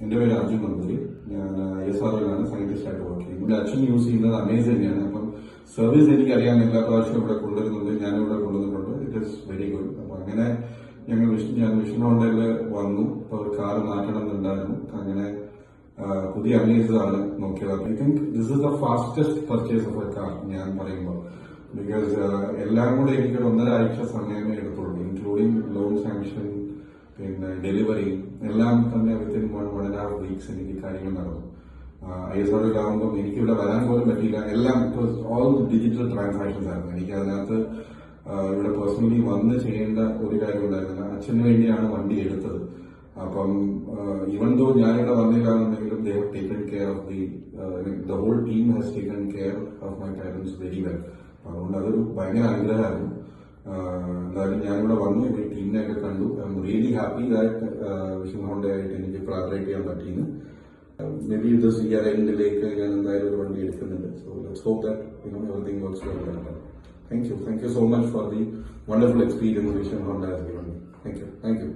എൻ്റെ പേര് അർജുൻ നമ്പൂരി. ഞാൻ ISROയിലാണ് സയന്റിസ്റ്റായിട്ട് വർക്ക് ചെയ്യുന്നത്. എൻ്റെ അച്ഛൻ യൂസ് ചെയ്യുന്നത് അമേസ് തന്നെയാണ്. അപ്പം സർവീസ് എനിക്കറിയാൻ എല്ലാ പ്രാവശ്യവും ഇവിടെ കൊണ്ടുവരുന്നുണ്ട്, ഞാനിവിടെ കൊണ്ടുവന്നിട്ടുണ്ട്. It is very good. അപ്പം അങ്ങനെ ഞാൻ വിഷൻ ഹോണ്ടയിൽ വന്നു. അപ്പോൾ ഒരു കാർ മാറ്റണം എന്നുണ്ടായിരുന്നു. അങ്ങനെ പുതിയ അമേസ് ആണ് നോക്കിയത്. I think this is the fastest purchase of A car ഞാൻ പറയുമ്പോൾ. ബിക്കോസ് എല്ലാം കൂടെ എനിക്ക് 1.5 ആഴ്ച സമയമേ എടുത്തുള്ളൂ, ഇൻക്ലൂഡിംഗ് ലോൺ സാങ്ഷൻ, പിന്നെ ഡെലിവറി എല്ലാം തന്നെ വിത്തിൻ 1.5 വീക്സ് എനിക്ക് കാര്യങ്ങൾ നടന്നു. ISROയിലാവുമ്പോൾ എനിക്ക് ഇവിടെ വരാൻ പോലും പറ്റിയില്ല. എല്ലാം it was all digital transactions ആയിരുന്നു. എനിക്ക് അതിനകത്ത് ഇവിടെ പേഴ്സണലി വന്ന് ചെയ്യേണ്ട ഒരു കാര്യം ഉണ്ടായിരുന്നില്ല. അച്ഛന് വേണ്ടിയാണ് വണ്ടി എടുത്തത്. അപ്പം ഈവൻ ദോ ഞാനിവിടെ വന്നില്ലാന്നുണ്ടെങ്കിലും they have taken care of the whole team has taken care of my parents very well. അതുകൊണ്ട് അതൊരു ഭയങ്കര അനുഗ്രഹമായിരുന്നു. എന്തായാലും ഞാനിവിടെ വന്നു, എന്റെ ടീമിനെയൊക്കെ കണ്ടു. I am really happy that vision ഹോണ്ടയായിട്ട് എനിക്ക് കൊളാബറേറ്റ് ചെയ്യാൻ പറ്റിയെന്ന്. മേ ബി ദിസ് ഇയർ എൻഡിലേക്ക് ഞാൻ എന്തായാലും ഒരു വണ്ടി എടുക്കുന്നുണ്ട്. So let's hope that everything works well. Thank you so much for the wonderful experience Vision Honda has given me. Thank you.